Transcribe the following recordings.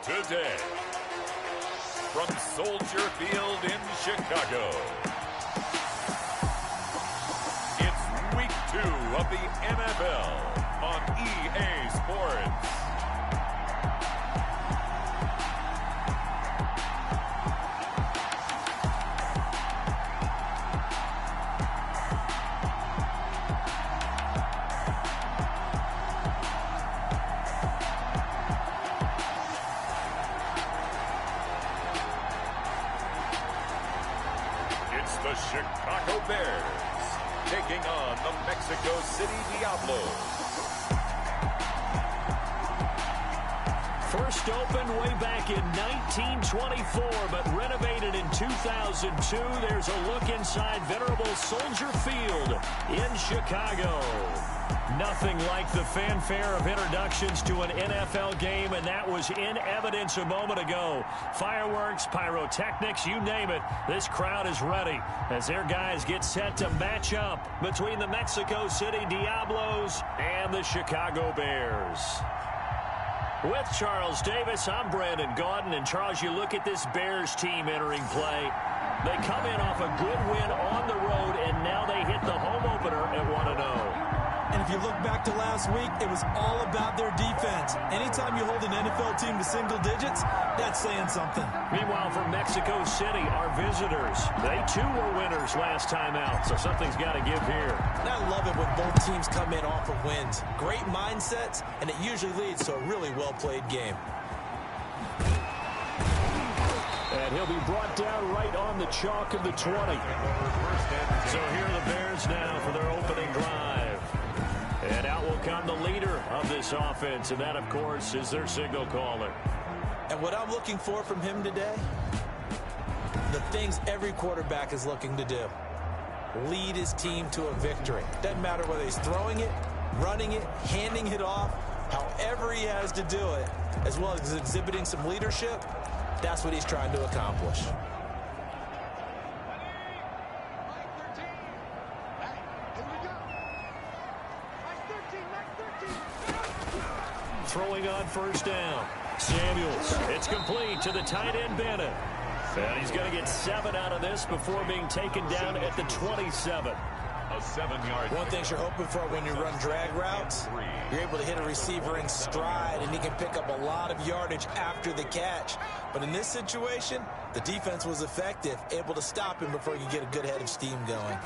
today. From Soldier Field in Chicago, it's Week 2 of the NFL on EA Sports. The Chicago Bears taking on the Mexico City Diablos. First opened way back in 1924, but renovated in 2002. There's a look inside venerable Soldier Field in Chicago. Nothing like the fanfare of introductions to an NFL game, and that was in evidence a moment ago. Fireworks, pyrotechnics, you name it. This crowd is ready as their guys get set to match up between the Mexico City Diablos and the Chicago Bears. With Charles Davis, I'm Brandon Gaudin. And Charles, you look at this Bears team entering play. They come in off a good win on the road, and now they hit the home opener at 1-0. And if you look back to last week, it was all about their defense. Anytime you hold an NFL team to single digits, that's saying something. Meanwhile, for Mexico City, our visitors, they too were winners last time out, so something's got to give here. And I love it when both teams come in off of wins. Great mindsets, and it usually leads to a really well-played game. And he'll be brought down right on the chalk of the 20. So here are the Bears now for their opening drive. And out will come the leader of this offense, and that, of course, is their signal caller. And what I'm looking for from him today, the things every quarterback is looking to do. Lead his team to a victory. Doesn't matter whether he's throwing it, running it, handing it off, however he has to do it, as well as exhibiting some leadership, that's what he's trying to accomplish. Throwing on first down. Samuels. It's complete to the tight end, Bennett. And he's going to get 7 out of this before being taken down at the 27. A 7-yard. One thing you're hoping for when you run drag routes, you're able to hit a receiver in stride, and he can pick up a lot of yardage after the catch. But in this situation, the defense was effective, able to stop him before you get a good head of steam going.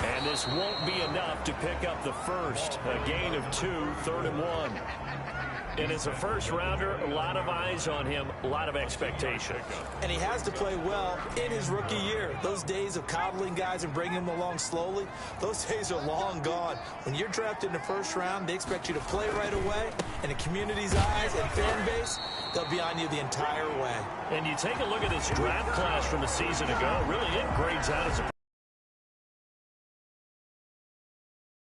And this won't be enough to pick up the first. A gain of 2, 3rd and 1. And as a first-rounder, a lot of eyes on him, a lot of expectation. And he has to play well in his rookie year. Those days of coddling guys and bringing them along slowly, those days are long gone. When you're drafted in the first round, they expect you to play right away. And the community's eyes and fan base, they'll be on you the entire way. And you take a look at this draft class from a season ago, really it grades out as a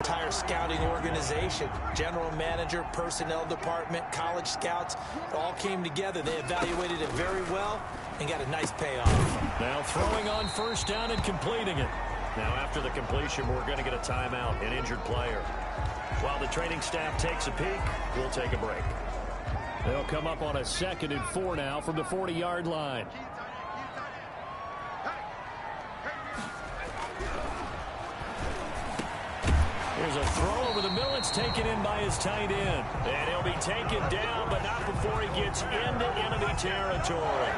entire scouting organization, general manager, personnel department, college scouts, it all came together. They evaluated it very well and got a nice payoff. Now throwing on first down and completing it. Now after the completion, we're going to get a timeout, an injured player. While the training staff takes a peek, we'll take a break. They'll come up on a 2nd and 4 now from the 40-yard line. Here's a throw over the middle. It's taken in by his tight end. And he'll be taken down, but not before he gets into enemy territory.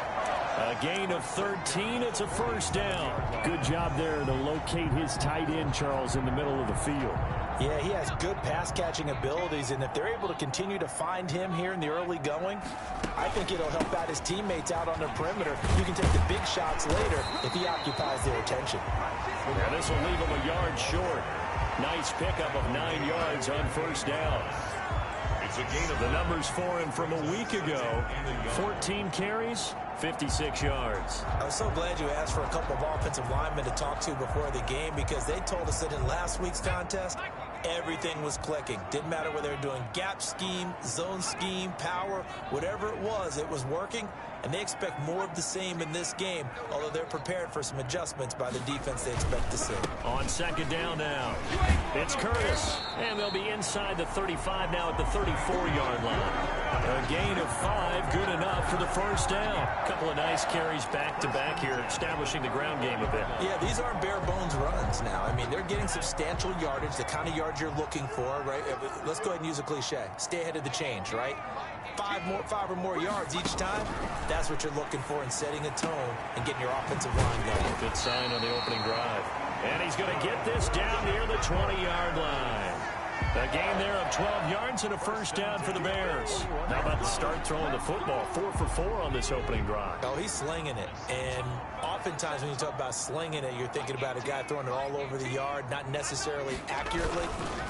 A gain of 13. It's a first down. Good job there to locate his tight end, Charles, in the middle of the field. Yeah, he has good pass-catching abilities, and if they're able to continue to find him here in the early going, I think it'll help out his teammates out on the perimeter. You can take the big shots later if he occupies their attention. Yeah, this will leave him a yard short. Nice pickup of 9 yards on first down. It's a gain of the numbers for him from a week ago. 14 carries, 56 yards. I was so glad you asked for a couple of offensive linemen to talk to before the game, because they told us that in last week's contest, everything was clicking. Didn't matter whether they were doing gap scheme, zone scheme, power, whatever it was working. and they expect more of the same in this game, although they're prepared for some adjustments by the defense they expect to see. On second down now, it's Curtis, and they'll be inside the 35 now at the 34-yard line. A gain of 5, good enough for the first down. A couple of nice carries back-to-back here, establishing the ground game a bit. Yeah, these aren't bare-bones runs now. I mean, they're getting substantial yardage, the kind of yards you're looking for, right? Let's go ahead and use a cliche. Stay ahead of the change, right? 5 or more yards each time, that's what you're looking for in setting a tone and getting your offensive line going. Good sign on the opening drive. And he's going to get this down near the 20-yard line. A gain there of 12 yards and a first down for the Bears. How about the start throwing the football? 4 for 4 on this opening drive. Oh, he's slinging it. And oftentimes when you talk about slinging it, you're thinking about a guy throwing it all over the yard, not necessarily accurately.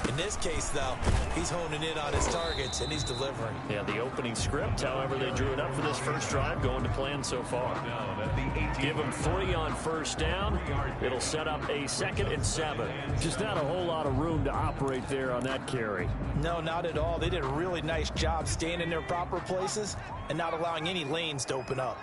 In this case, though, he's honing in on his targets, and he's delivering. Yeah, the opening script, however, they drew it up for this first drive, going to plan so far. Give him 3 on first down. It'll set up a 2nd and 7. Just not a whole lot of room to operate there on that carry. No, not at all. They did a really nice job staying in their proper places and not allowing any lanes to open up.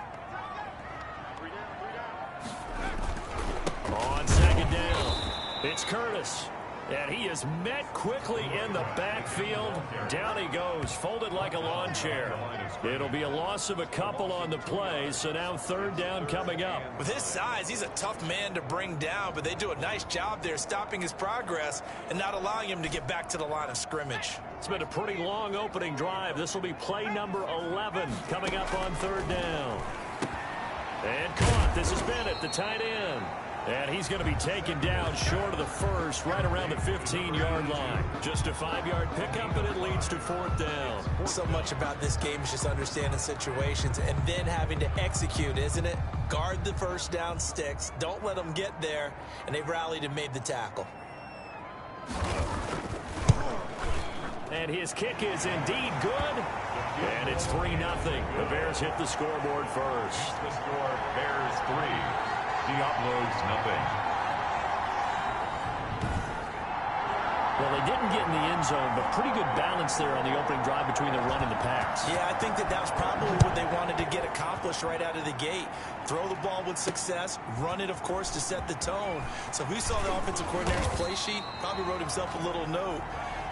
On second down, it's Curtis. And he is met quickly in the backfield. Down he goes, folded like a lawn chair. It'll be a loss of a couple on the play, so now 3rd down coming up. With his size, he's a tough man to bring down, but they do a nice job there stopping his progress and not allowing him to get back to the line of scrimmage. It's been a pretty long opening drive. This will be play number 11 coming up on 3rd down. And caught. This is Bennett, the tight end. And he's going to be taken down short of the first, right around the 15-yard line. Just a 5-yard pickup, and it leads to 4th down. So much about this game is just understanding situations and then having to execute, isn't it? Guard the first down sticks. Don't let them get there. And they rallied and made the tackle. And his kick is indeed good. And it's 3-0. The Bears hit the scoreboard first. The score, Bears 3. Diablos nothing. Well, they didn't get in the end zone, but pretty good balance there on the opening drive between the run and the pass. Yeah, I think that was probably what they wanted to get accomplished right out of the gate. Throw the ball with success, run it, of course, to set the tone. So who saw the offensive coordinator's play sheet? Probably wrote himself a little note.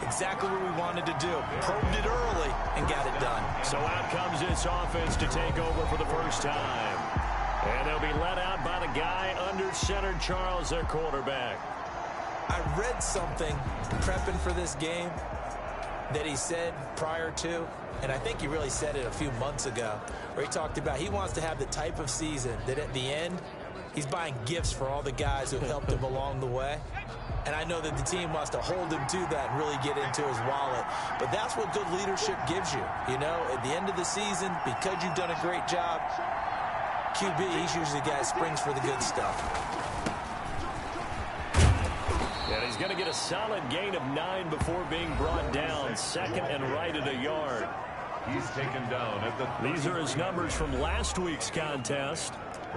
Exactly what we wanted to do. Probed it early and got it done. So out comes this offense to take over for the first time. And they'll be let out by the guy under center, Charles, their quarterback. I read something prepping for this game that he said prior to, and I think he really said it a few months ago, where he talked about he wants to have the type of season that at the end, he's buying gifts for all the guys who helped him along the way. And I know that the team wants to hold him to that and really get into his wallet. But that's what good leadership gives you. You know, at the end of the season, because you've done a great job, QB, he's usually the guy who springs for the good stuff. And he's going to get a solid gain of 9 before being brought down. 2nd and right at a yard. He's taken down at the... These are his numbers from last week's contest.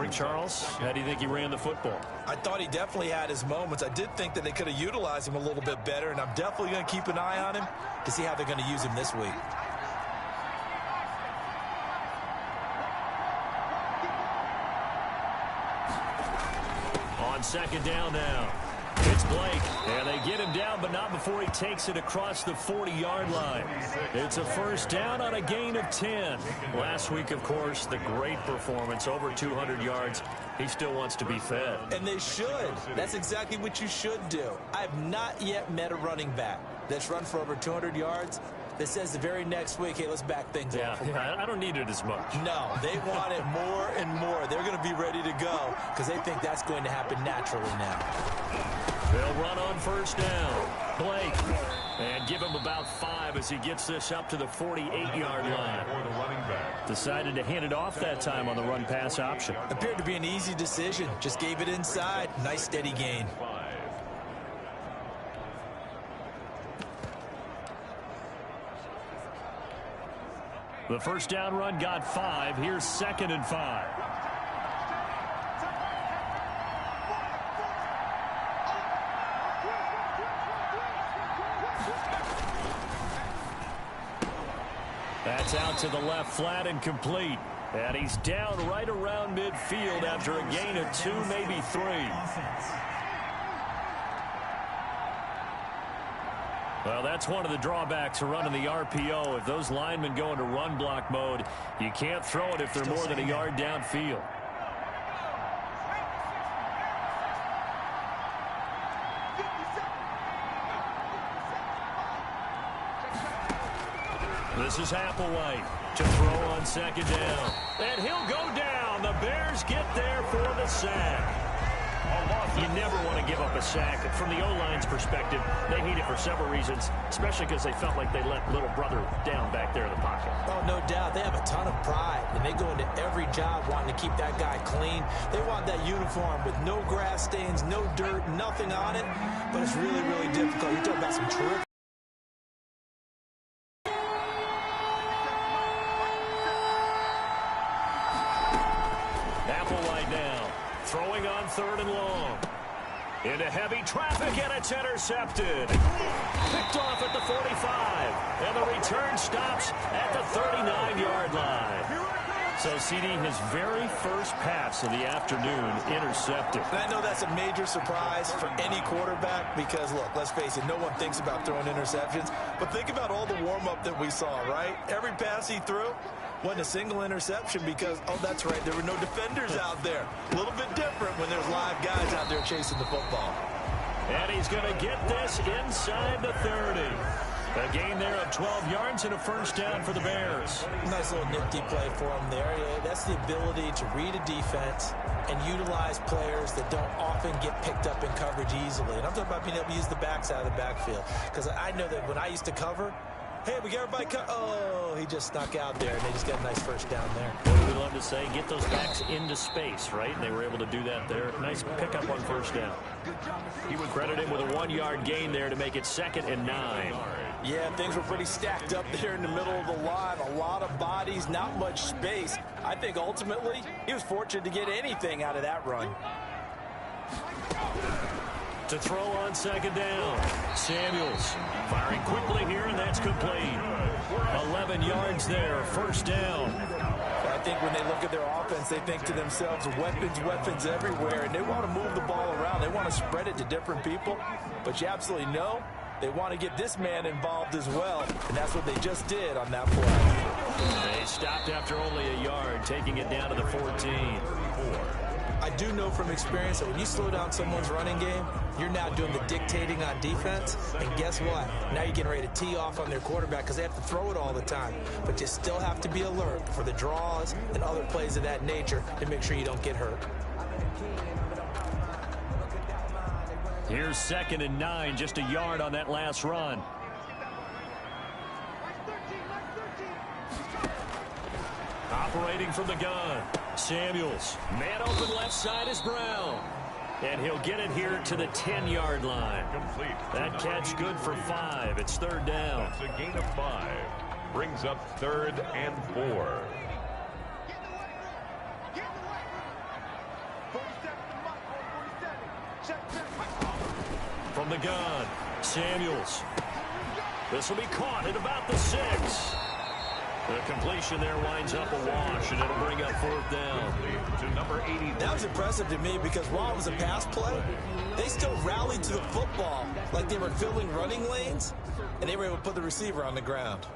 Charles, how do you think he ran the football? I thought he definitely had his moments. I did think that they could have utilized him a little bit better, and I'm definitely going to keep an eye on him to see how they're going to use him this week. On second down now, it's Blake. And they get him down, but not before he takes it across the 40-yard line. It's a first down on a gain of 10. Last week, of course, the great performance, over 200 yards. He still wants to be fed. And they should. That's exactly what you should do. I have not yet met a running back that's run for over 200 yards that says the very next week, hey, let's back things off. Yeah, I don't need it as much. No, they want it more and more. They're going to be ready to go because they think that's going to happen naturally now. They'll run on first down. Blake. And give him about 5 as he gets this up to the 48-yard line. Decided to hand it off that time on the run-pass option. Appeared to be an easy decision. Just gave it inside. Nice steady gain. The first down run got 5. Here's 2nd and 5. That's out to the left flat and complete. And he's down right around midfield after a gain of 2, maybe 3. Well, that's one of the drawbacks of running the RPO. If those linemen go into run block mode, you can't throw it if they're more than a yard downfield. This is Applewhite to throw on second down. And he'll go down. The Bears get there for the sack. You never want to give up a sack. From the O-line's perspective, they hate it for several reasons, especially because they felt like they let little brother down back there in the pocket. Oh, no doubt. They have a ton of pride, and they go into every job wanting to keep that guy clean. They want that uniform with no grass stains, no dirt, nothing on it, but it's really, really difficult. You're talking about some terrific. Applewhite now, throwing on 3rd and long. Into heavy traffic, and it's intercepted. Picked off at the 45, and the return stops at the 39-yard line. So, CD, his very first pass of the afternoon intercepted. And I know that's a major surprise for any quarterback because, look, let's face it, no one thinks about throwing interceptions. But think about all the warm-up that we saw, right? Every pass he threw wasn't a single interception because, oh, that's right, there were no defenders out there. A little bit different when there's live guys out there chasing the football. And he's going to get this inside the 30. A gain there of 12 yards and a first down for the Bears. Nice little nifty play for him there. Yeah, that's the ability to read a defense and utilize players that don't often get picked up in coverage easily. And I'm talking about being able to use the backs out of the backfield. Because I know that when I used to cover, hey, we got everybody cut. Oh, he just snuck out there, and they just got a nice first down there. What do we love to say? Get those backs into space, right? And they were able to do that there. Nice pickup on first down. He would credit him with a 1-yard gain there to make it 2nd and 9. Yeah, things were pretty stacked up there in the middle of the line. A lot of bodies, not much space. I think ultimately he was fortunate to get anything out of that run. To throw on 2nd down, Samuels firing quickly here, and that's complete. 11 yards there, first down. I think when they look at their offense, they think to themselves, weapons everywhere, and they want to move the ball around. They want to spread it to different people, but you absolutely know they want to get this man involved as well, and that's what they just did on that play. They stopped after only a yard, taking it down to the 14. I do know from experience that when you slow down someone's running game, you're now doing the dictating on defense, and guess what? Now you're getting ready to tee off on their quarterback because they have to throw it all the time, but you still have to be alert for the draws and other plays of that nature to make sure you don't get hurt. Here's 2nd and 9, just a yard on that last run. Operating from the gun, Samuels. Man open left side is Brown. And he'll get it here to the 10-yard line. Complete. That catch good for 5. It's 3rd down. That's a gain of 5. Brings up 3rd and 4. From the gun, Samuels. This will be caught at about the 6. The completion there winds up a wash, and it'll bring up 4th down. To number 80. That was impressive to me because while it was a pass play, they still rallied to the football like they were filling running lanes, and they were able to put the receiver on the ground.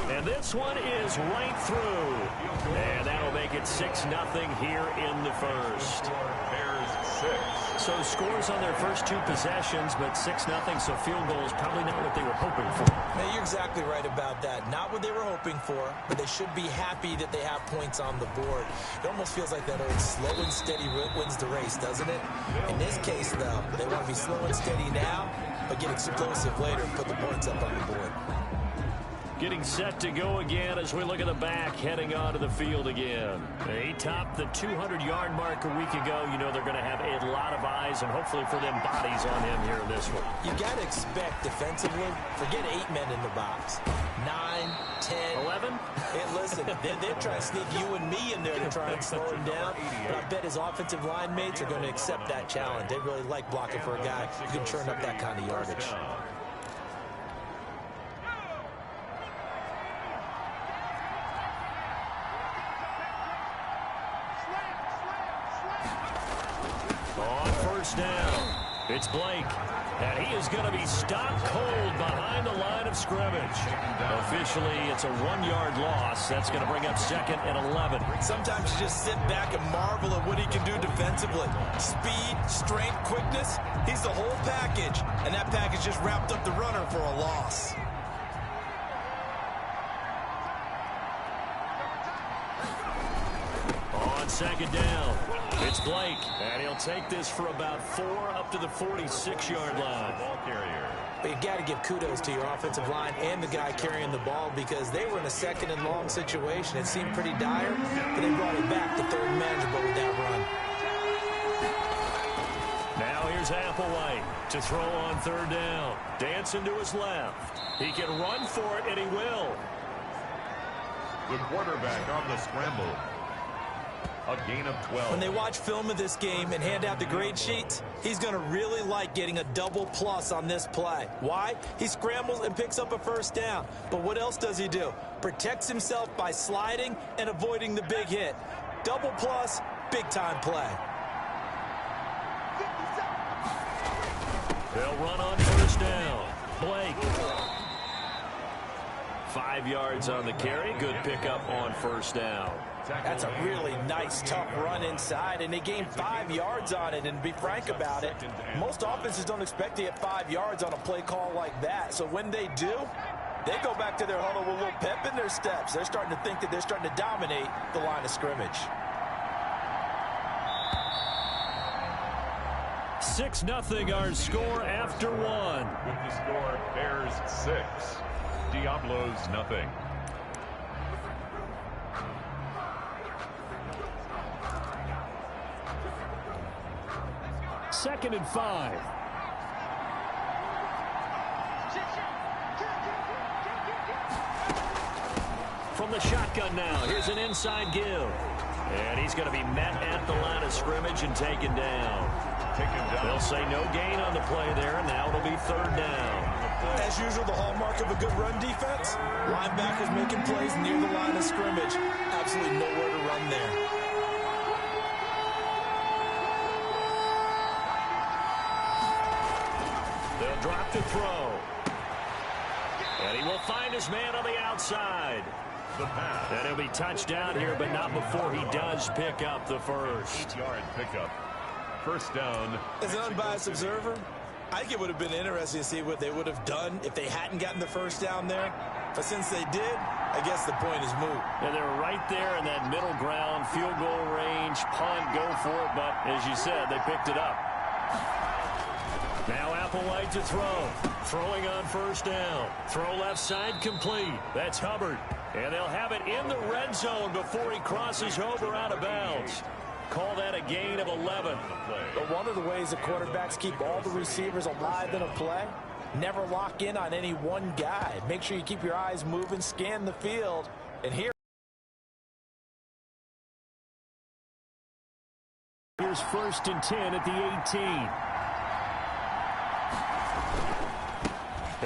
And this one is right through. And that'll make it 6-0 here in the first. Bears 6. So scores on their first 2 possessions, but 6-0, so field goal is probably not what they were hoping for. Now, you're exactly right about that. Not what they were hoping for, but they should be happy that they have points on the board. It almost feels like that old slow and steady wins the race, doesn't it? In this case, though, they want to be slow and steady now, but get explosive later and put the points up on the board. Getting set to go again as we look at the back, heading onto the field again. He topped the 200-yard mark a week ago. You know they're going to have a lot of eyes and hopefully for them bodies on him here in this one. You got to expect defensively, forget 8 men in the box. 9, 10, 11? Hey, listen, they're trying to sneak you and me in there to try and slow him down. But I bet his offensive line mates are going to accept that challenge. They really like blocking for a guy who can turn up that kind of yardage. first down. It's Blake. And he is going to be stopped cold behind the line of scrimmage. Officially, it's a 1-yard loss. That's going to bring up 2nd and 11. Sometimes you just sit back and marvel at what he can do defensively. Speed, strength, quickness. He's the whole package. And that package just wrapped up the runner for a loss. On 2nd down, it's Blake. And he'll take this for about 4 up to the 46-yard line. Ball carrier. But you got to give kudos to your offensive line and the guy carrying the ball because they were in a 2nd and long situation. It seemed pretty dire, but they brought it back to 3rd and manageable with that run. Now here's Applewhite to throw on 3rd down. Dancing to his left. He can run for it, and he will. The quarterback on the scramble. A gain of 12. When they watch film of this game and hand out the grade sheets, he's going to really like getting a double plus on this play. Why? He scrambles and picks up a 1st down. But what else does he do? Protects himself by sliding and avoiding the big hit. Double plus, big-time play. They'll run on 1st down. Blake. 5 yards on the carry. Good pickup on 1st down. That's a really nice, tough run inside, and they gained 5 yards on it. And to be frank about it, most offenses don't expect to get 5 yards on a play call like that. So when they do, they go back to their huddle with a little pep in their steps. They're starting to think that they're starting to dominate the line of scrimmage. 6-0 our score after 1. With the score, Bears 6, Diablos nothing. Second and 5. From the shotgun now, here's an inside give. And he's going to be met at the line of scrimmage and taken down. They'll say no gain on the play there, and now it'll be 3rd down. As usual, the hallmark of a good run defense, linebackers making plays near the line of scrimmage. Absolutely nowhere to run there. They'll drop to throw. And he will find his man on the outside. The pass. And he'll be touchdown here, but not before he does pick up the first. 8-yard pickup. 1st down. As an unbiased observer, I think it would have been interesting to see what they would have done if they hadn't gotten the 1st down there. But since they did, I guess the point is moot. And they're right there in that middle ground, field goal range, punt, go for it. But as you said, they picked it up. Now Applewhite to throw. Throwing on 1st down. Throw left side complete. That's Hubbard. And they'll have it in the red zone before he crosses over out of bounds. Call that a gain of 11. But one of the ways the quarterbacks keep all the receivers alive in a play, never lock in on any one guy. Make sure you keep your eyes moving, scan the field, and here's 1st and 10 at the 18.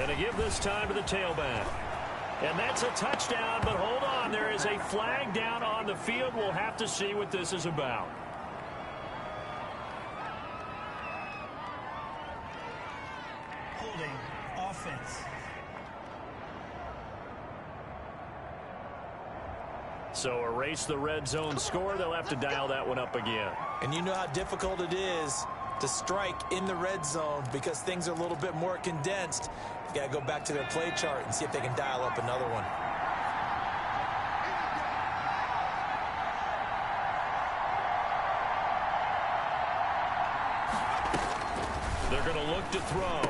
And to give this time to the tailback. And that's a touchdown, but hold on. There is a flag down on the field. We'll have to see what this is about. Holding offense. So erase the red zone score. They'll have to dial that one up again. And you know how difficult it is to strike in the red zone because things are a little bit more condensed. You got to go back to their play chart and see if they can dial up another one. They're going to look to throw.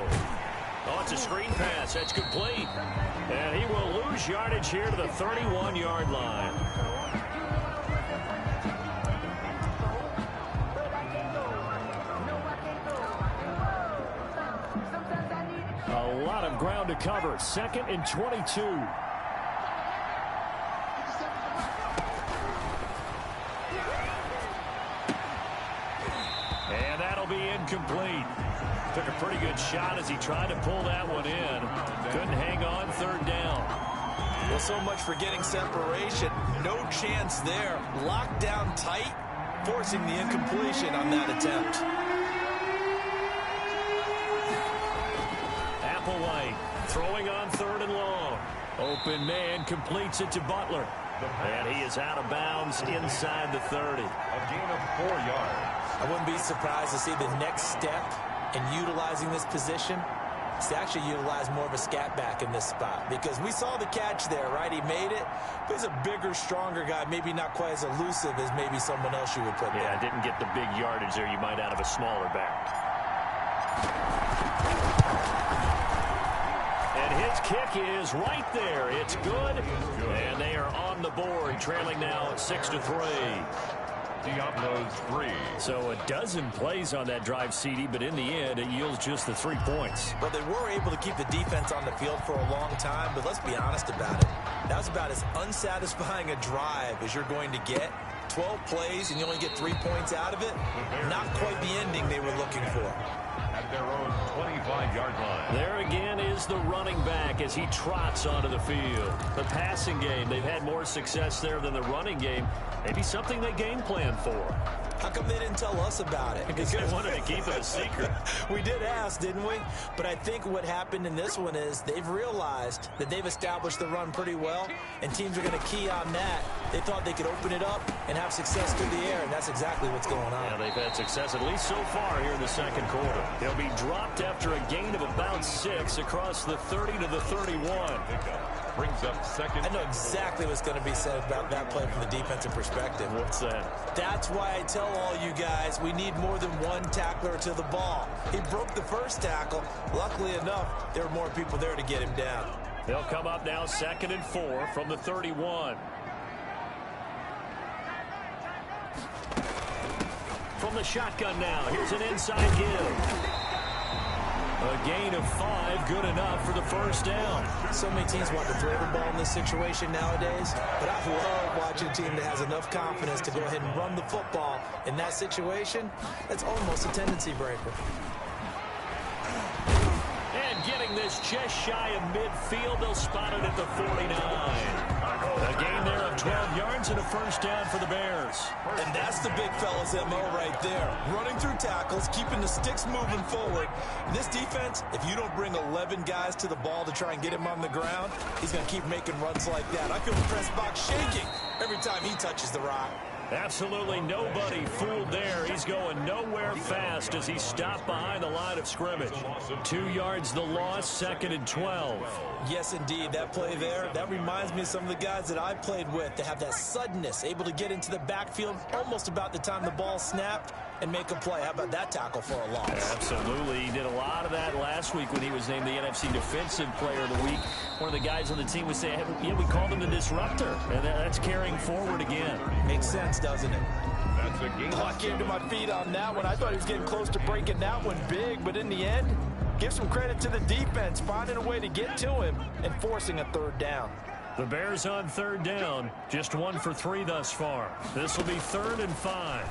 Oh, it's a screen pass. That's complete. And he will lose yardage here to the 31-yard line. A lot of ground to cover. 2nd and 22. And that'll be incomplete. Took a pretty good shot as he tried to pull that one in. Couldn't hang on 3rd down. Well, so much for getting separation. No chance there. Locked down tight, forcing the incompletion on that attempt. Applewhite throwing on 3rd and long. Open man completes it to Butler. And he is out of bounds inside the 30. A gain of 4 yards. I wouldn't be surprised to see the next step in utilizing this position is to actually utilize more of a scat back in this spot, because we saw the catch there, right? He made it, but he's a bigger, stronger guy, maybe not quite as elusive as maybe someone else you would put there. Yeah, didn't get the big yardage there you might out of a smaller back. And his kick is right there. It's good, and they are on the board, trailing now 6-3. Diablo's 3. So a dozen plays on that drive, CD, but in the end, it yields just the 3 points. Well, they were able to keep the defense on the field for a long time, but let's be honest about it. That was about as unsatisfying a drive as you're going to get. 12 plays, and you only get 3 points out of it. Not quite the ending they were looking for. At their own 25-yard line. There again is the running back as he trots onto the field. The passing game, they've had more success there than the running game. Maybe something they game plan for. How come they didn't tell us about it? Because they wanted to keep it a secret. We did ask, didn't we? But I think what happened in this one is they've realized that they've established the run pretty well, and teams are going to key on that. They thought they could open it up and have success through the air, and that's exactly what's going on. Yeah, they've had success at least so far here in the second quarter. They'll be dropped after a gain of about 6 across the 30 to the 31. Brings up second. I know exactly what's going to be said about that play from the defensive perspective. What's that? That's why I tell all you guys we need more than one tackler to the ball. He broke the first tackle. Luckily enough, there were more people there to get him down. They'll come up now 2nd and 4 from the 31. From the shotgun now, here's an inside give. A gain of 5, good enough for the first down. So many teams want to throw the ball in this situation nowadays, but I love watching a team that has enough confidence to go ahead and run the football in that situation. That's almost a tendency breaker. And getting this just shy of midfield, they'll spot it at the 49. A gain there of 12 yards and a first down for the Bears. And that's the big fella's MO right there. Running through tackles, keeping the sticks moving forward. This defense, if you don't bring 11 guys to the ball to try and get him on the ground, he's going to keep making runs like that. I feel the press box shaking every time he touches the rock. Absolutely nobody fooled there. He's going nowhere fast as he stopped behind the line of scrimmage. 2 yards the loss, 2nd and 12. Yes, indeed. That play there, that reminds me of some of the guys that I played with. They have that suddenness, able to get into the backfield almost about the time the ball snapped and make a play. How about that tackle for a loss? Absolutely. He did a lot of that last week when he was named the NFC Defensive Player of the Week. One of the guys on the team would say, hey, yeah, we called him the disruptor. And that's carrying forward again. Makes sense, doesn't it? That's a gain. I came to my feet on that one. I thought he was getting close to breaking that one big, but in the end, give some credit to the defense, finding a way to get to him and forcing a 3rd down. The Bears on 3rd down, just 1 for 3 thus far. This will be 3rd and 5.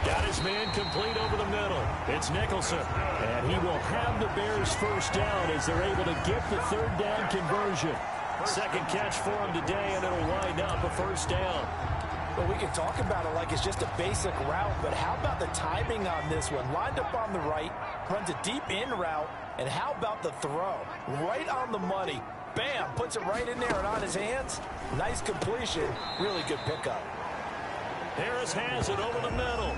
Got his man complete over the middle. It's Nicholson. And he will have the Bears first down as they're able to get the 3rd down conversion. Second catch for him today, and it'll wind up a first down. Well, we can talk about it like it's just a basic route, but how about the timing on this one? Lined up on the right, runs a deep in route, and how about the throw? Right on the money. Bam! Puts it right in there and on his hands. Nice completion. Really good pickup. Harris has it over the middle.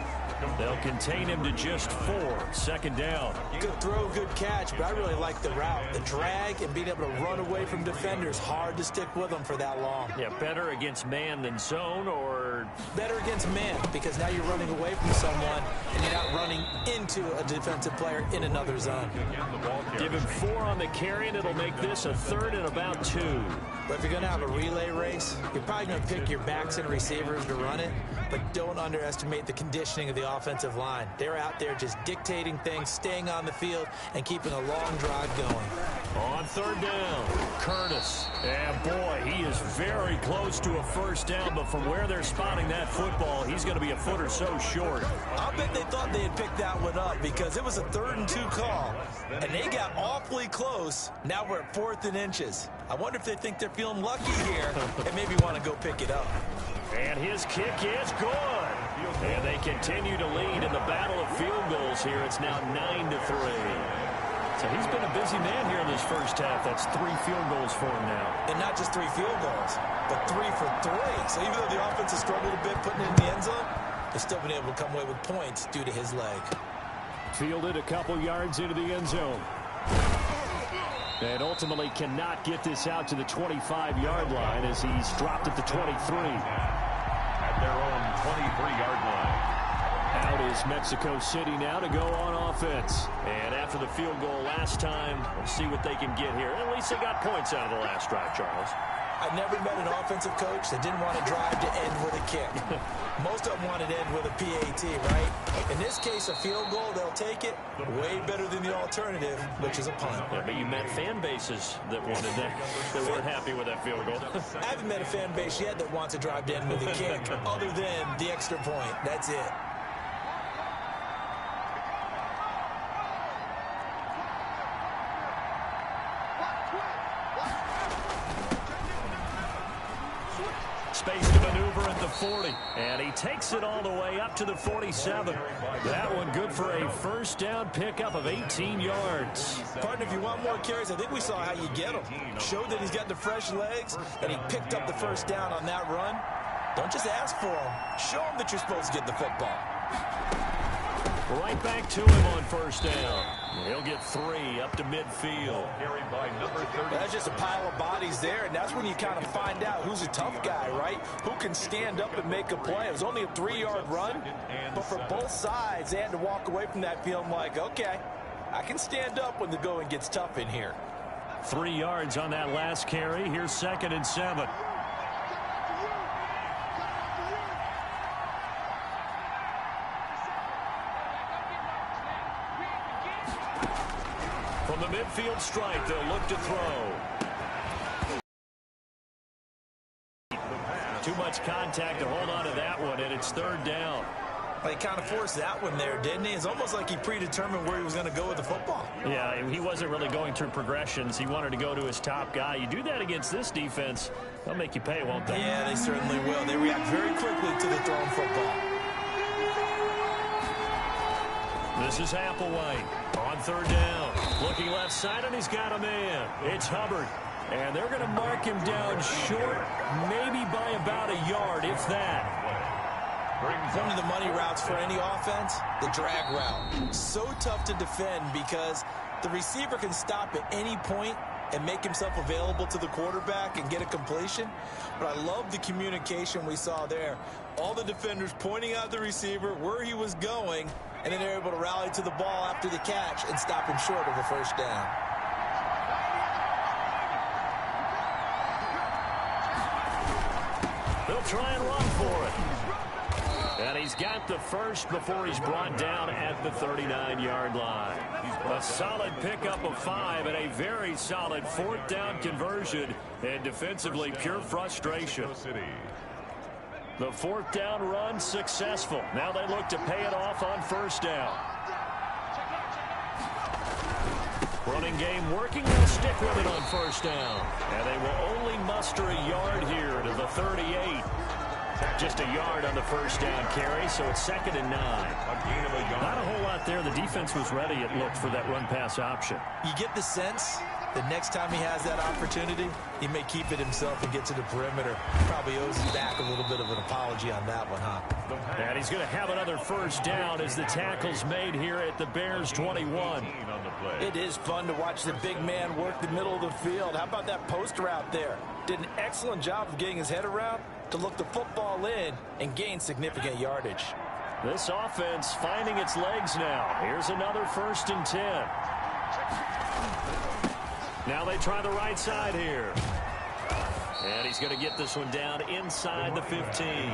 They'll contain him to just 4. 2nd down. Good throw, good catch, but I really like the route. The drag and being able to run away from defenders. Hard to stick with them for that long. Yeah, better against man than zone, or better against man, because now you're running away from someone and you're not running into a defensive player in another zone. Give him 4 on the carry, and it'll make this a 3rd and about 2. But if you're going to have a relay race, you're probably going to pick your backs and receivers to run it, but don't underestimate the conditioning of the offensive line. They're out there just dictating things, staying on the field, and keeping a long drive going. On 3rd down, Curtis. And boy, he is very close to a first down, but from where they're spotting that football, he's going to be a foot or so short. I'll bet they thought they had picked that one up because it was a 3rd and 2 call, and they got awfully close. Now we're at 4th and inches. I wonder if they think they're feeling lucky here and maybe want to go pick it up. And his kick is good. And they continue to lead in the battle of field goals. goals here. It's now 9-3. So he's been a busy man here in this first half. That's 3 field goals for him now. And not just 3 field goals, but 3 for 3. So even though the offense has struggled a bit putting it in the end zone, they've still been able to come away with points due to his leg. Fielded a couple yards into the end zone. And ultimately cannot get this out to the 25-yard line as he's dropped at the 23. At their own 23-yard line. Out is Mexico City now to go on offense. And after the field goal last time, we'll see what they can get here. At least they got points out of the last drive, Charles. I've never met an offensive coach that didn't want to drive to end with a kick. Most of them wanted to end with a PAT, right? In this case, a field goal, they'll take it. Way better than the alternative, which is a punt. Yeah, but you met fan bases that wanted that, that weren't happy with that field goal. I haven't met a fan base yet that wants to drive to end with a kick, other than the extra point. That's it. Space to maneuver at the 40. And he takes it all the way up to the 47. That one good for a first down pickup of 18 yards. Partner, if you want more carries, I think we saw how you get them. Showed that he's got the fresh legs, and he picked up the first down on that run. Don't just ask for them. Show them that you're supposed to get the football. Right back to him on first down. He'll get 3 up to midfield. Carried by number 30. That's just a pile of bodies there, and that's when you kind of find out who's a tough guy, right? Who can stand up and make a play. It was only a 3-yard run, but for both sides, they had to walk away from that feeling like, okay, I can stand up when the going gets tough in here. 3 yards on that last carry. Here's 2nd and 7. From the midfield stripe, they'll look to throw. Too much contact to hold on to that one, and it's 3rd down. Well, he kind of forced that one there, didn't he? It's almost like he predetermined where he was going to go with the football. Yeah, he wasn't really going through progressions. He wanted to go to his top guy. You do that against this defense, they'll make you pay, won't they? Yeah, they certainly will. They react very quickly to the thrown football. This is Applewhite on 3rd down. Looking left side, and he's got a man. It's Hubbard. And they're going to mark him down short, maybe by about a yard, if that. One of the money routes for any offense, the drag route. So tough to defend because the receiver can stop at any point and make himself available to the quarterback and get a completion. But I love the communication we saw there. All the defenders pointing out the receiver, where he was going, and then they're able to rally to the ball after the catch and stop him short of a first down. They'll try and run for it. And he's got the first before he's brought down at the 39-yard line. A solid pickup of 5 and a very solid 4th down conversion. And defensively, pure frustration. The 4th down run successful. Now they look to pay it off on first down. Running game working. They'll stick with it on first down. And they will only muster a yard here to the 38. Just a yard on the first down carry, so it's 2nd and 9. Not a whole lot there. The defense was ready, it looked, for that run-pass option. You get the sense that next time he has that opportunity, he may keep it himself and get to the perimeter. Probably owes him back a little bit of an apology on that one, huh? And he's going to have another first down as the tackle's made here at the Bears 21. It is fun to watch the big man work the middle of the field. How about that post route there? Did an excellent job of getting his head around to look the football in and gain significant yardage. This offense finding its legs now. Here's another 1st and 10. Now they try the right side here. And he's going to get this one down inside the 15.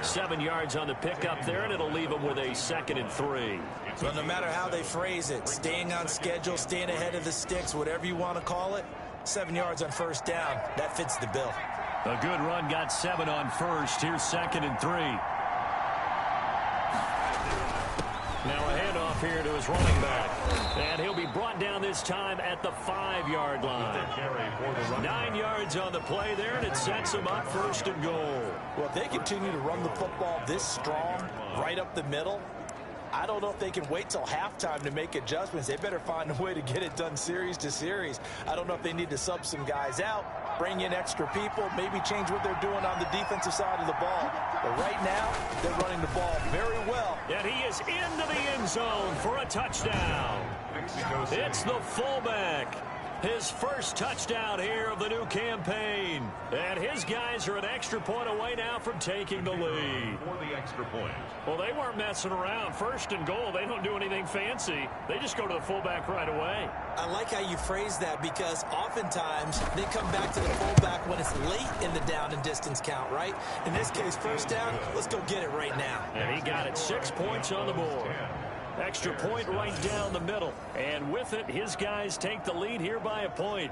7 yards on the pickup there, and it'll leave him with a 2nd and 3. Well, no matter how they phrase it, staying on schedule, staying ahead of the sticks, whatever you want to call it, 7 yards on first down, that fits the bill. A good run, got 7 on first. Here's 2nd and 3. Now a handoff here to his running back. And he'll be brought down this time at the 5-yard line. 9 yards on the play there, and it sets him up 1st and goal. Well, if they continue to run the football this strong, right up the middle, I don't know if they can wait till halftime to make adjustments. They better find a way to get it done series to series. I don't know if they need to sub some guys out, bring in extra people, maybe change what they're doing on the defensive side of the ball. But right now, they're running the ball very well. And he is into the end zone for a touchdown. It's the fullback. His first touchdown here of the new campaign. And his guys are an extra point away now from taking the lead. For the extra point. Well, they weren't messing around. First and goal, they don't do anything fancy. They just go to the fullback right away. I like how you phrase that because oftentimes they come back to the fullback when it's late in the down and distance count, right? In this case, first down, let's go get it right now. And he got it. 6 points on the board. Extra point right down the middle. And with it, his guys take the lead here by a point.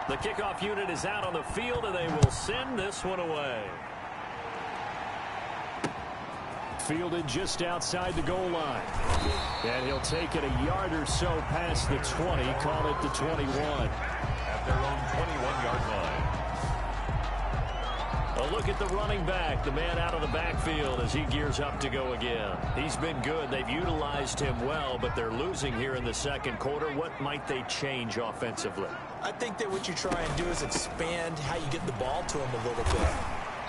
The kickoff unit is out on the field, and they will send this one away. Fielded just outside the goal line. And he'll take it a yard or so past the 20, call it the 21. At their own 21-yard line. A look at the running back, the man out of the backfield as he gears up to go again. He's been good. They've utilized him well, but they're losing here in the second quarter. What might they change offensively? I think that what you try and do is expand how you get the ball to him a little bit.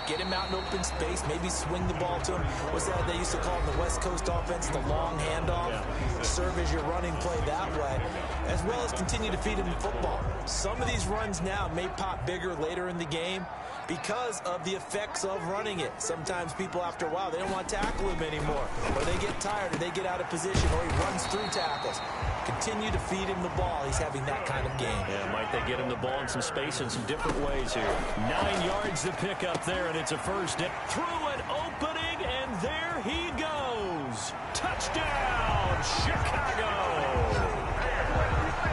Get him out in open space, maybe swing the ball to him. What's that they used to call in the West Coast offense, the long handoff? Yeah. Serve as your running play that way, as well as continue to feed him the football. Some of these runs now may pop bigger later in the game because of the effects of running it. Sometimes people, after a while, they don't want to tackle him anymore, or they get tired, or they get out of position, or he runs through tackles. Continue to feed him the ball. He's having that kind of game. Yeah, might they get him the ball in some space in some different ways here. 9 yards to pick up there, and it's a first down. Through an opening, and there he goes. Touchdown, Chicago.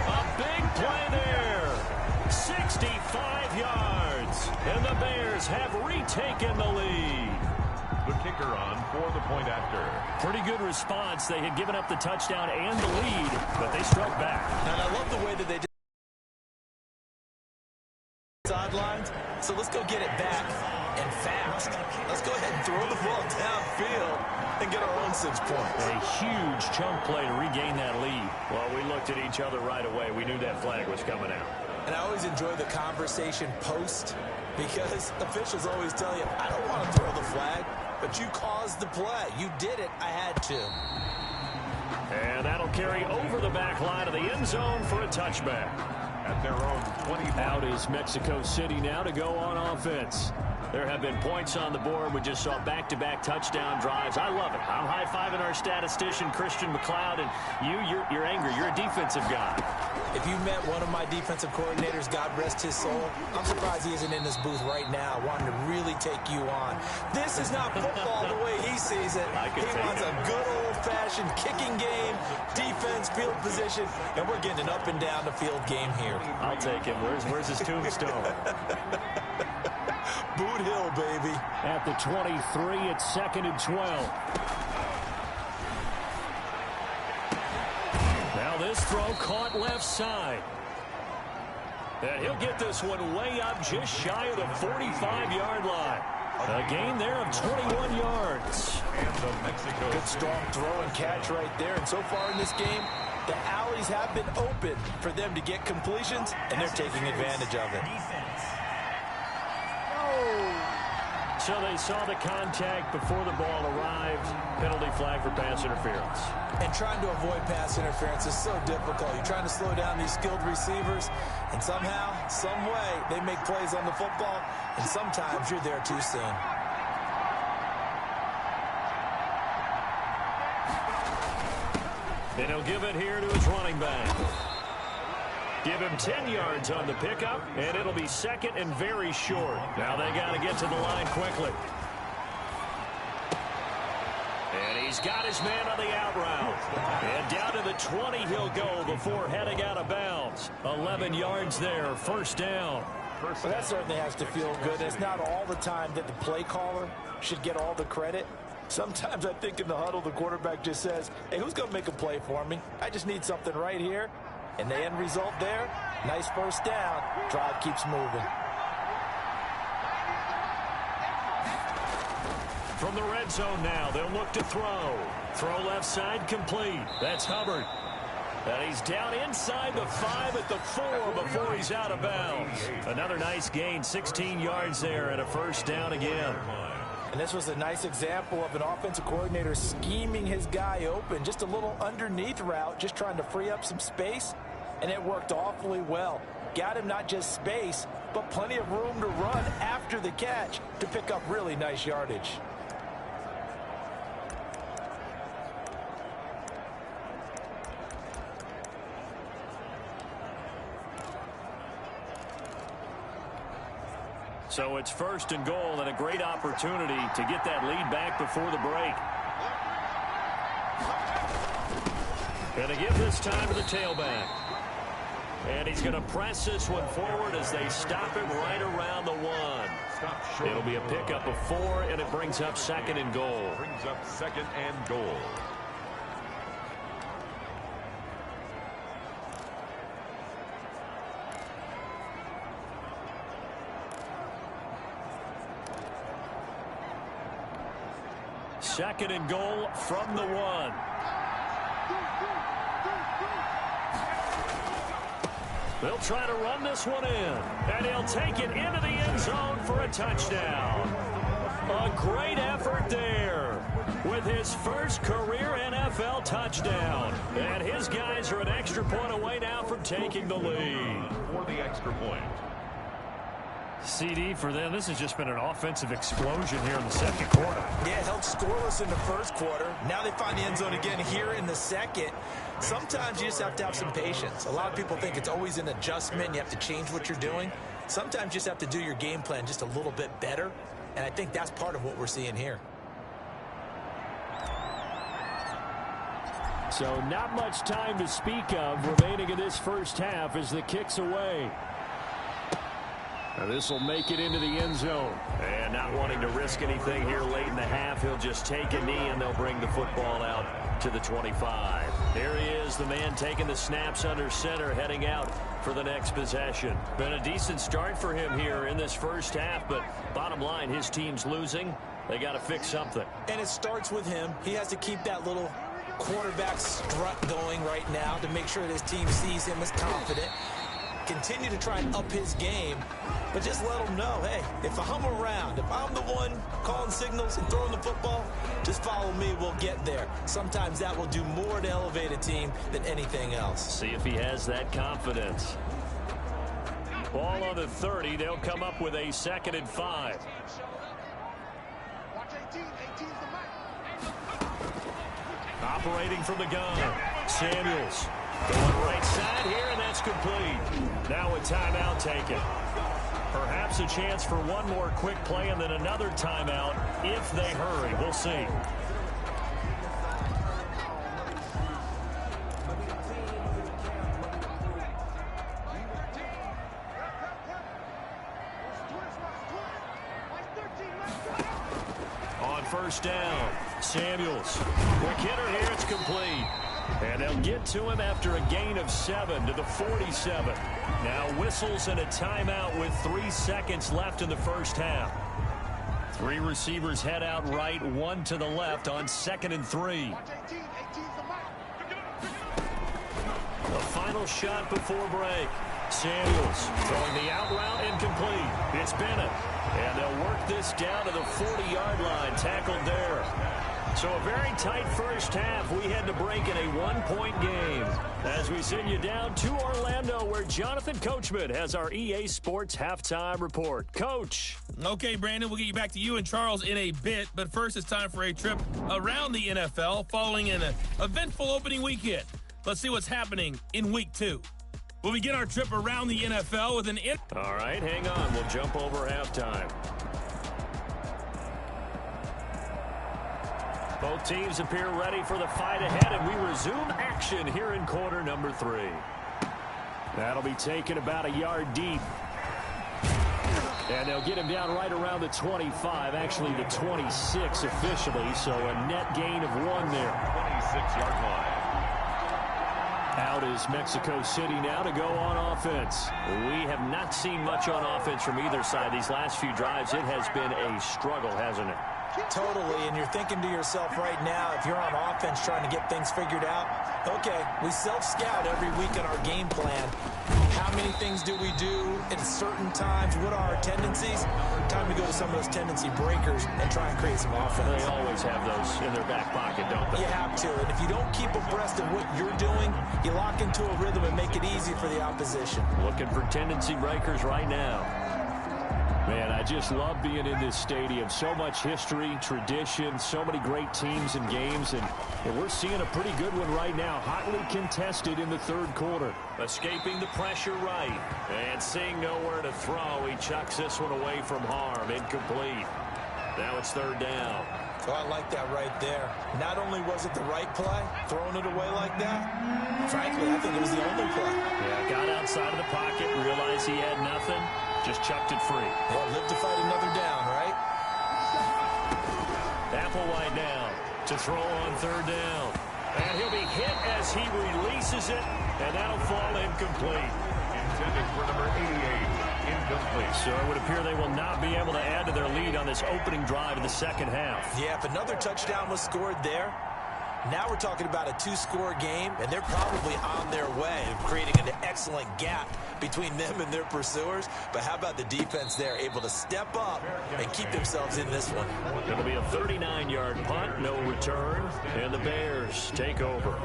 A big play there. 65 yards, and the Bears have retaken the lead. The kicker on for the point after. Pretty good response. They had given up the touchdown and the lead, but they struck back. And I love the way that they did sidelines. So let's go get it back and fast. Let's go ahead and throw the ball downfield and get our own 6 points. A huge chunk play to regain that lead. Well, we looked at each other right away. We knew that flag was coming out. And I always enjoy the conversation post because officials always tell you, I don't want to throw the flag. But you caused the play. You did it. I had to. And that'll carry over the back line of the end zone for a touchback. At their own 20. Out is Mexico City now to go on offense. There have been points on the board. We just saw back-to-back touchdown drives. I love it. I'm high-fiving our statistician, Christian McLeod, and you're angry. You're a defensive guy. If you met one of my defensive coordinators, God rest his soul, I'm surprised he isn't in this booth right now wanting to really take you on. This is not football the way he sees it. He wants a good old-fashioned kicking game, defense, field position, and we're getting an up-and-down-the-field game here. I'll take him. Where's his tombstone? Boot Hill, baby. At the 23, it's 2nd and 12. Now this throw caught left side. And he'll get this one way up just shy of the 45-yard line. A gain there of 21 yards. Good strong throw and catch right there. And so far in this game, the alleys have been open for them to get completions, and they're taking advantage of it. So they saw the contact before the ball arrived. Penalty flag for pass interference. And trying to avoid pass interference is so difficult. You're trying to slow down these skilled receivers, and somehow, some way, they make plays on the football, and sometimes you're there too soon. And he'll give it here to his running back. Give him 10 yards on the pickup, and it'll be 2nd and very short. Now they got to get to the line quickly. And he's got his man on the out route. And down to the 20 he'll go before heading out of bounds. 11 yards there, first down. Well, that certainly has to feel good. It's not all the time that the play caller should get all the credit. Sometimes I think in the huddle, the quarterback just says, hey, who's going to make a play for me? I just need something right here. And the end result there, nice first down. Drive keeps moving. From the red zone now, they'll look to throw. Throw left side, complete. That's Hubbard. And he's down inside the 5 at the 4 before he's out of bounds. Another nice gain, 16 yards there and a first down again. And this was a nice example of an offensive coordinator scheming his guy open. Just a little underneath route, just trying to free up some space. And it worked awfully well. Got him not just space, but plenty of room to run after the catch to pick up really nice yardage. So it's first and goal and a great opportunity to get that lead back before the break. Going to give this time to the tailback. And he's going to press this one forward as they stop it right around the 1. It'll be a pickup of 4, and it brings up second and goal. Brings up second and goal. Second and goal from the 1. They'll try to run this one in, and he'll take it into the end zone for a touchdown. A great effort there with his first career NFL touchdown. And his guys are an extra point away now from taking the lead. For the extra point. CD for them, this has just been an offensive explosion here in the second quarter. Yeah, held scoreless in the first quarter. Now they find the end zone again here in the second. Sometimes you just have to have some patience. A lot of people think it's always an adjustment. You have to change what you're doing. Sometimes you just have to do your game plan just a little bit better. And I think that's part of what we're seeing here. So not much time to speak of remaining in this first half as the kick's away. Now this will make it into the end zone. And not wanting to risk anything here late in the half, he'll just take a knee and they'll bring the football out to the 25. There he is, the man taking the snaps under center, heading out for the next possession. Been a decent start for him here in this first half, but bottom line, his team's losing. They got to fix something. And it starts with him. He has to keep that little quarterback strut going right now to make sure that his team sees him as confident. Continue to try and up his game, but just let him know, hey, if I'm around, if I'm the one calling signals and throwing the football, just follow me, we'll get there. Sometimes that will do more to elevate a team than anything else. See if he has that confidence. Ball on the 30, they'll come up with a 2nd and 5. Operating from the gun, Samuels. Going right side here, and that's complete. Now a timeout taken. Perhaps a chance for one more quick play and then another timeout if they hurry. We'll see. On first down, Samuels. Quick hitter here, it's complete. And they'll get to him after a gain of 7 to the 47. Now whistles and a timeout with 3 seconds left in the first half. 3 receivers head out right, 1 to the left on 2nd and 3. The final shot before break. Samuels throwing the out route incomplete. It's Bennett. And they'll work this down to the 40-yard line. Tackled there. So a very tight first half. We had to break in a 1-point game. As we send you down to Orlando, where Jonathan Coachman has our EA Sports Halftime Report. Coach. Okay, Brandon, we'll get you back to you and Charles in a bit. But first, it's time for a trip around the NFL following an eventful opening weekend. Let's see what's happening in Week 2. We'll begin our trip around the NFL with an... All right, hang on. We'll jump over halftime. Both teams appear ready for the fight ahead, and we resume action here in quarter number 3. That'll be taken about a yard deep. And they'll get him down right around the 25, actually the 26 officially, so a net gain of 1 there. 26-yard line. Out is Mexico City now to go on offense. We have not seen much on offense from either side. These last few drives, it has been a struggle, hasn't it? Totally, and you're thinking to yourself right now, if you're on offense trying to get things figured out, okay, we self-scout every week in our game plan. How many things do we do at certain times? What are our tendencies? Time to go to some of those tendency breakers and try and create some offense. They always have those in their back pocket, don't they? You have to, and if you don't keep abreast of what you're doing, you lock into a rhythm and make it easy for the opposition. Looking for tendency breakers right now. Man, I just love being in this stadium. So much history, tradition, so many great teams and games, and we're seeing a pretty good one right now. Hotly contested in the third quarter. Escaping the pressure right, and seeing nowhere to throw, he chucks this one away from harm. Incomplete. Now it's third down. Oh, I like that right there. Not only was it the right play, throwing it away like that, frankly, I think it was the only play. Yeah, got outside of the pocket, realized he had nothing, just chucked it free. Well, live to fight another down, right? Applewhite now to throw on third down. And he'll be hit as he releases it, and that'll fall incomplete. Intended for number 88. Incomplete. So it would appear they will not be able to add to their lead on this opening drive of the second half. Yeah, if another touchdown was scored there, now we're talking about a two-score game, and they're probably on their way of creating an excellent gap between them and their pursuers. But how about the defense there, able to step up and keep themselves in this one? It'll be a 39-yard punt, no return, and the Bears take over.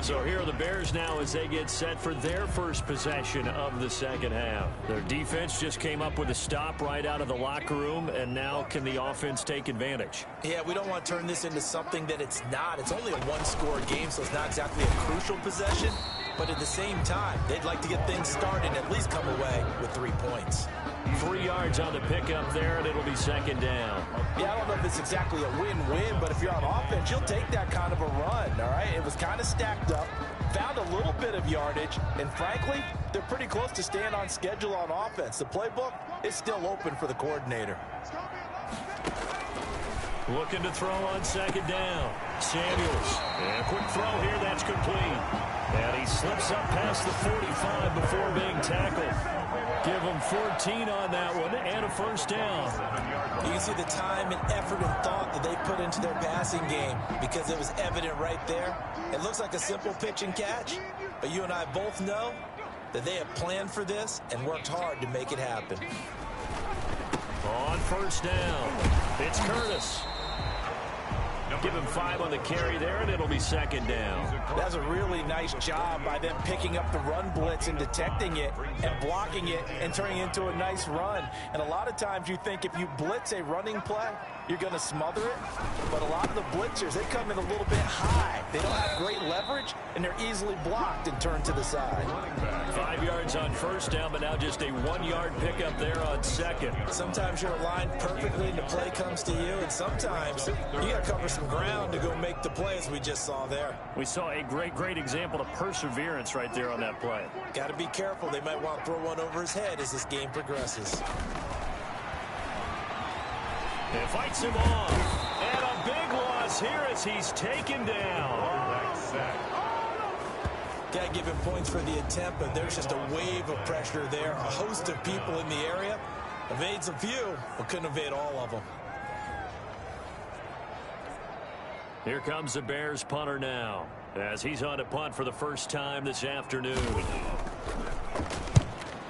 So here are the Bears now as they get set for their first possession of the second half. Their defense just came up with a stop right out of the locker room, and now can the offense take advantage? Yeah, we don't want to turn this into something that it's not. It's only a one-score game, so it's not exactly a crucial possession. But at the same time, they'd like to get things started and at least come away with 3 points. 3 yards on the pickup there, and it'll be second down. Yeah, I don't know if it's exactly a win-win, but if you're on offense, you'll take that kind of a run, all right? It was kind of stacked up, found a little bit of yardage, and frankly, they're pretty close to staying on schedule on offense. The playbook is still open for the coordinator. Looking to throw on second down. Samuels. And a quick throw here, that's complete. And he slips up past the 45 before being tackled. Give him 14 on that one and a first down. You can see the time and effort and thought that they put into their passing game because it was evident right there. It looks like a simple pitch and catch, but you and I both know that they have planned for this and worked hard to make it happen. On first down, it's Curtis. Give him 5 on the carry there, and it'll be second down. That's a really nice job by them picking up the run blitz and detecting it and blocking it and turning it into a nice run. And a lot of times you think if you blitz a running play, you're going to smother it. But a lot of the blitzers, they come in a little bit high. They don't have great leverage, and they're easily blocked and turned to the side. 5 yards on first down, but now just a 1-yard pickup there on second. Sometimes you're aligned perfectly and the play comes to you, and sometimes you got to cover some ground to go make the play, as we just saw there. We saw a great example of perseverance right there on that play. Got to be careful. They might want to throw one over his head as this game progresses. And fights him off. And a big loss here as he's taken down. Got to give him points for the attempt, but there's just a wave of pressure there. A host of people in the area. Evades a few, but couldn't evade all of them. Here comes the Bears punter now, as he's on a punt for the first time this afternoon.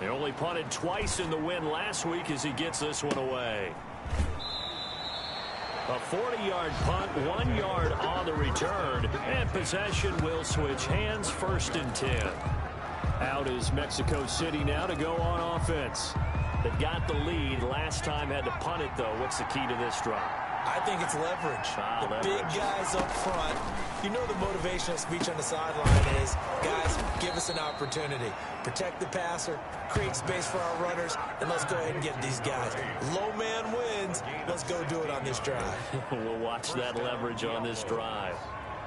They only punted twice in the win last week as he gets this one away. A 40-yard punt, 1 yard on the return, and possession will switch hands, 1st and 10. Out is Mexico City now to go on offense. They got the lead. Last time had to punt it, though. What's the key to this drive? I think it's leverage. The big guys up front. You know the motivational speech on the sideline is, guys, give us an opportunity. Protect the passer, create space for our runners, and let's go ahead and get these guys. Low man wins. Let's go do it on this drive. We'll watch that leverage on this drive.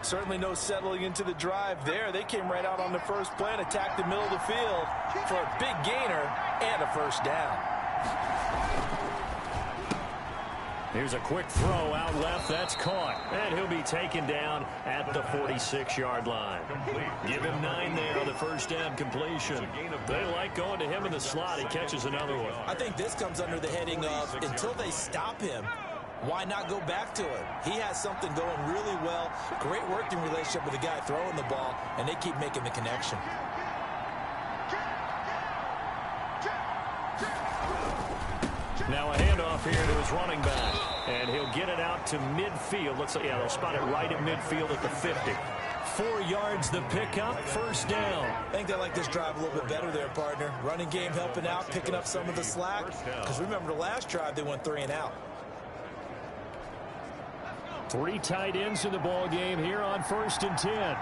Certainly no settling into the drive there. They came right out on the first play and attacked the middle of the field for a big gainer and a first down. Here's a quick throw out left. That's caught. And he'll be taken down at the 46-yard line. Give him 9 there on the first down completion. They like going to him in the slot. He catches another one. I think this comes under the heading of until they stop him, why not go back to it? He has something going really well. Great working relationship with the guy throwing the ball, and they keep making the connection. Now a handoff here to his running back. And he'll get it out to midfield. Looks like, yeah, they'll spot it right at midfield at the 50. 4 yards the pickup, first down. I think they like this drive a little bit better there, partner. Running game helping out, picking up some of the slack. Because remember the last drive, they went 3 and out. 3 tight ends in the ball game here on 1st and 10.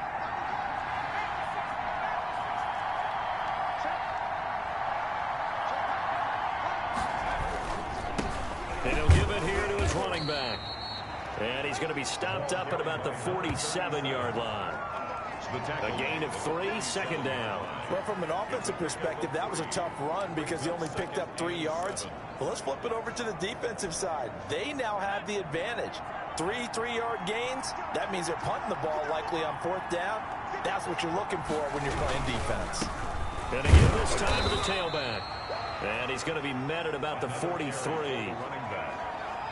And he'll give it here to his running back. And he's going to be stopped up at about the 47-yard line. A gain of 3, second down. Well, from an offensive perspective, that was a tough run because he only picked up 3 yards. Well, let's flip it over to the defensive side. They now have the advantage. 3 3-yard gains, that means they're punting the ball likely on 4th down. That's what you're looking for when you're playing defense. Going to give this time to the tailback. And he's going to be met at about the 43.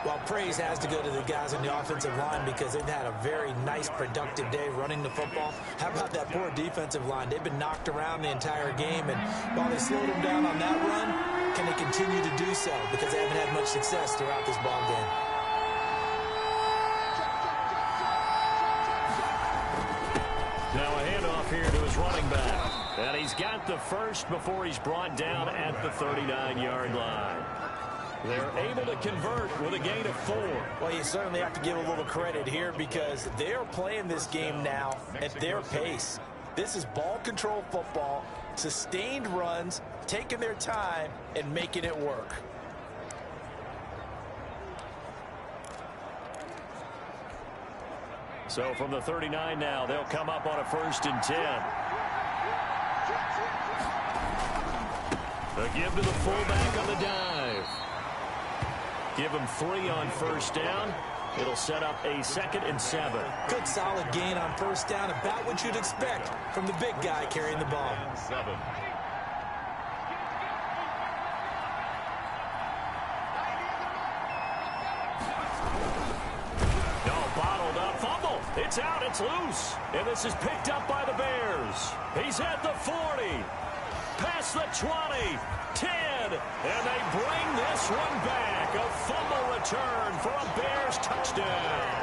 Well, praise has to go to the guys on the offensive line because they've had a very nice, productive day running the football. How about that poor defensive line? They've been knocked around the entire game, and while they slowed them down on that run, can they continue to do so? Because they haven't had much success throughout this ball game. Now a handoff here to his running back. And he's got the first before he's brought down at the 39-yard line. They're able to convert with a gain of 4. Well, you certainly have to give a little credit here because they're playing this game now at their pace. This is ball control football, sustained runs, taking their time, and making it work. So from the 39 now, they'll come up on a 1st and 10. A give to the fullback on the dive. Give him 3 on 1st down. It'll set up a 2nd and 7. Good solid gain on 1st down, about what you'd expect from the big guy carrying the ball. 7. Bottled up, fumble. It's out, it's loose. And this is picked up by the Bears. He's at the 40. Past the 20. 10. And they bring this one back. A fumble return for a Bears touchdown.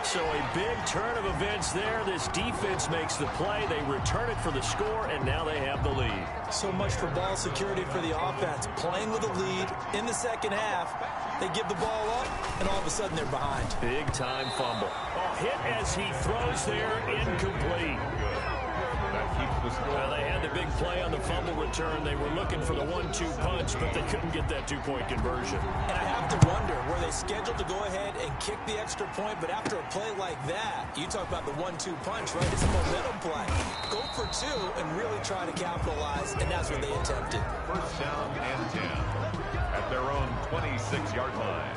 So a big turn of events there. This defense makes the play. They return it for the score, and now they have the lead. So much for ball security for the offense. Playing with a lead in the second half. They give the ball up, and all of a sudden they're behind. Big-time fumble. Hit as he throws there, incomplete. Well, they had the big play on the fumble return. They were looking for the 1-2 punch, but they couldn't get that 2-point conversion. And I have to wonder, were they scheduled to go ahead and kick the extra point? But after a play like that, you talk about the 1-2 punch, right? It's a momentum play. Go for 2 and really try to capitalize, and that's what they attempted. 1st down and 10 at their own 26-yard line.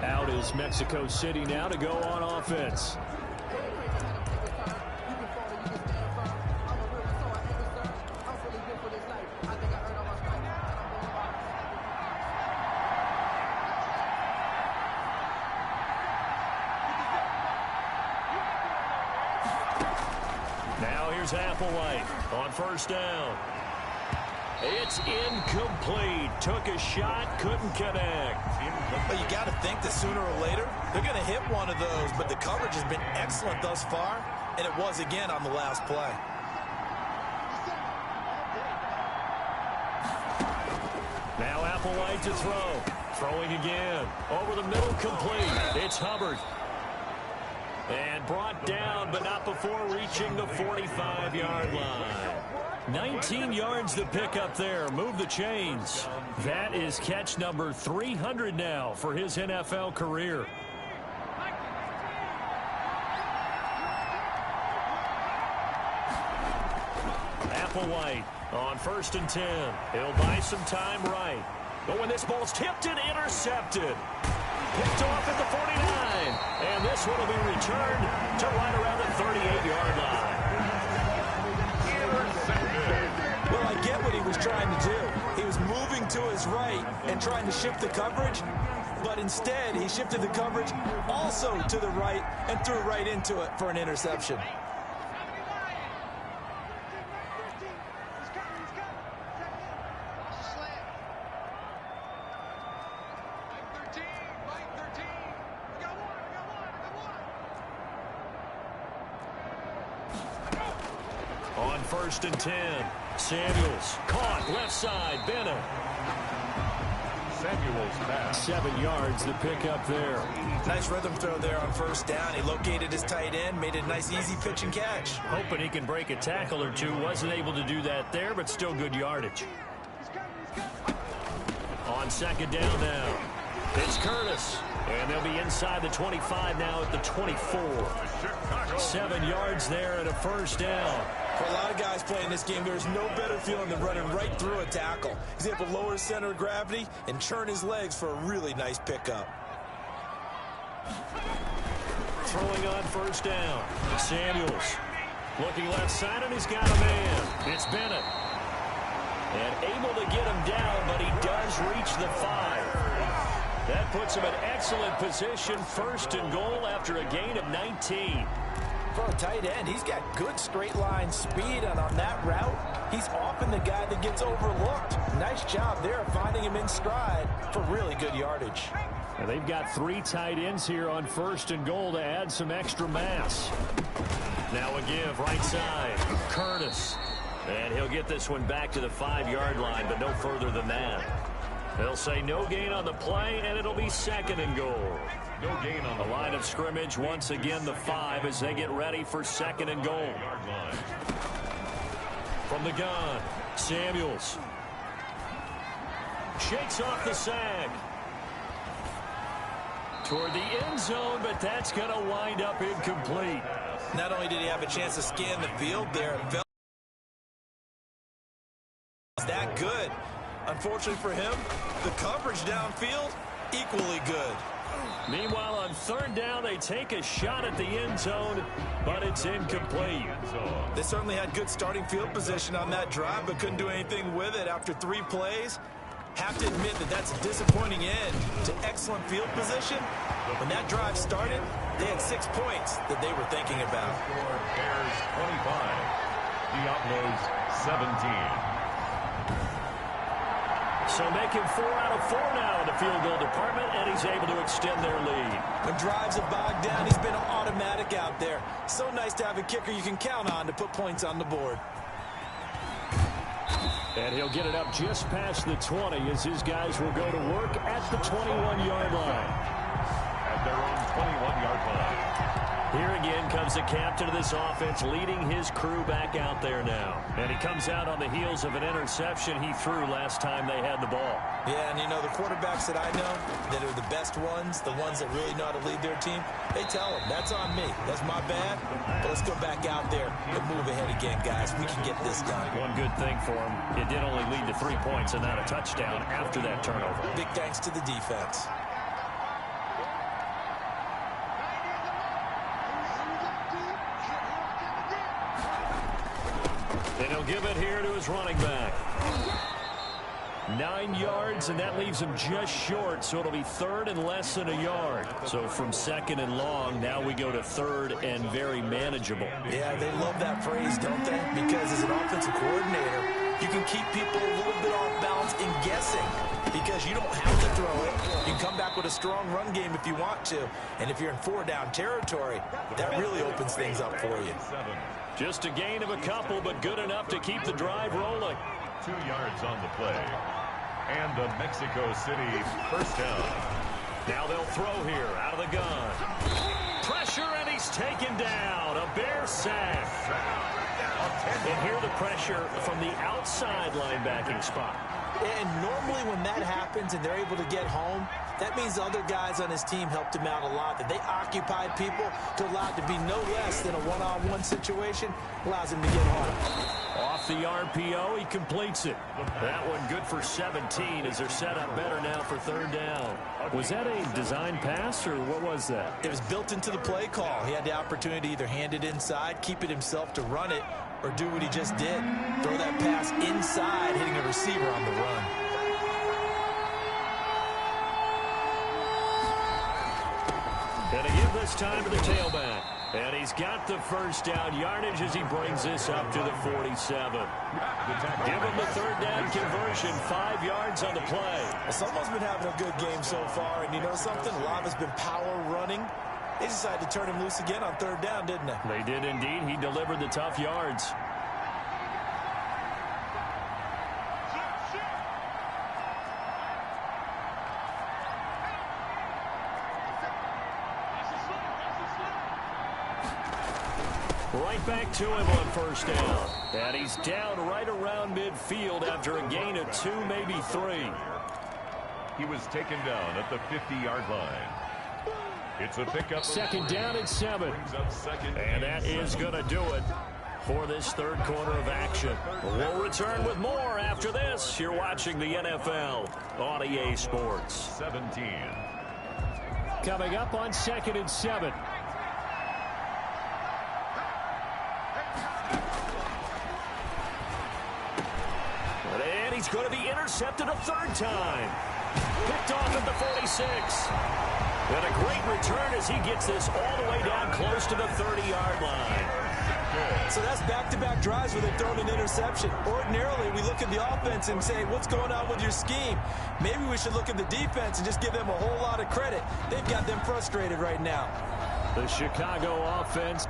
Out is Mexico City now to go on offense. Now here's Applewhite on 1st down. It's incomplete. Took a shot, couldn't connect. Well, you got to think that sooner or later they're going to hit one of those, but the coverage has been excellent thus far, and it was again on the last play. Now Applewhite to throw. Throwing again. Over the middle, complete. It's Hubbard. And brought down, but not before reaching the 45-yard line. 19 yards to pick up there. Move the chains. That is catch number 300 now for his NFL career. Applewhite on 1st and 10. He'll buy some time right. But when this ball's tipped and intercepted. Picked off at the 49. And this one will be returned to right around the 38-yard line. Well, I get what he was trying to do. He was moving to his right and trying to shift the coverage, but instead he shifted the coverage also to the right and threw right into it for an interception. On 1st and 10, Samuels caught left side, Bennett. Samuels pass. 7 yards to pick up there. Nice rhythm throw there on 1st down. He located his tight end, made it a nice easy pitch and catch. Hoping he can break a tackle or two. Wasn't able to do that there, but still good yardage. On 2nd down now, it's Curtis. And they'll be inside the 25 now at the 24. 7 yards there and a 1st down. For a lot of guys playing this game, there's no better feeling than running right through a tackle. He's able to lower his center of gravity and churn his legs for a really nice pickup. Throwing on 1st down, Samuels. Looking left side, and he's got a man. It's Bennett. And able to get him down, but he does reach the 5. That puts him in excellent position, 1st and goal after a gain of 19. For a tight end, he's got good straight line speed, and on that route, he's often the guy that gets overlooked. Nice job there finding him in stride for really good yardage. And they've got 3 tight ends here on 1st and goal to add some extra mass. Now a give right side, Curtis. And he'll get this one back to the 5-yard line, but no further than that. They'll say no gain on the play, and it'll be 2nd and goal. No gain on the line of scrimmage. Once again, the 5 as they get ready for 2nd and goal. From the gun, Samuels. Shakes off the sag. Toward the end zone, but that's going to wind up incomplete. Not only did he have a chance to scan the field there, it felt that good. Unfortunately for him, the coverage downfield, equally good. Meanwhile, on 3rd down, they take a shot at the end zone, but it's incomplete. They certainly had good starting field position on that drive, but couldn't do anything with it after 3 plays. Have to admit that that's a disappointing end to excellent field position. When that drive started, they had 6 points that they were thinking about. Bears 25, Diablos 17. So making 4 out of 4 now in the field goal department, and he's able to extend their lead. When drives have bogged down, he's been automatic out there. So nice to have a kicker you can count on to put points on the board. And he'll get it up just past the 20 as his guys will go to work at the 21-yard line. At their own 21-yard line. Here again comes the captain of this offense, leading his crew back out there now. And he comes out on the heels of an interception he threw last time they had the ball. Yeah, and you know, the quarterbacks that I know that are the best ones, the ones that really know how to lead their team, they tell them, that's on me. That's my bad. But let's go back out there and move ahead again, guys. We can get this done. One good thing for him, it did only lead to 3 points and not a touchdown after that turnover. Big thanks to the defense. And he'll give it here to his running back. 9 yards, and that leaves him just short, so it'll be 3rd and less than a yard. So from 2nd and long, now we go to 3rd and very manageable. Yeah, they love that phrase, don't they? Because as an offensive coordinator, you can keep people a little bit off balance and guessing because you don't have to throw it. You can come back with a strong run game if you want to. And if you're in 4-down territory, that really opens things up for you. Just a gain of a couple, but good enough to keep the drive rolling. 2 yards on the play. And the Mexico City 1st down. Now they'll throw here out of the gun. Pressure, and he's taken down. A Bear sack. And here the pressure from the outside linebacking spot. And normally when that happens and they're able to get home, that means other guys on his team helped him out a lot, that they occupied people to allow it to be no less than a one-on-one situation, allows him to get home. Off the RPO, he completes it. That one good for 17 as they're set up better now for third down. Was that a design pass, or what was that? It was built into the play call. He had the opportunity to either hand it inside, keep it himself to run it, or do what he just did. Throw that pass inside, hitting a receiver on the run. And to give this time to the tailback. And he's got the first down yardage as he brings this up to the 47. Give him the third down conversion, 5 yards on the play. Well, someone's been having a good game so far, and you know something? A lot has been power running. They decided to turn him loose again on third down, didn't they? They did indeed. He delivered the tough yards. Right back to him on first down. And he's down right around midfield after a gain of 2, maybe 3. He was taken down at the 50-yard line. It's a pickup. Second down and 7. And that is going to do it for this third quarter of action. We'll return with more after this. You're watching the NFL on EA Sports. 17. Coming up on 2nd and 7. And he's going to be intercepted a third time. Picked off at the 46. And a great return as he gets this all the way down close to the 30-yard line. So that's back-to-back drives where they've thrown an interception. Ordinarily, we look at the offense and say, what's going on with your scheme? Maybe we should look at the defense and just give them a whole lot of credit. They've got them frustrated right now. The Chicago offense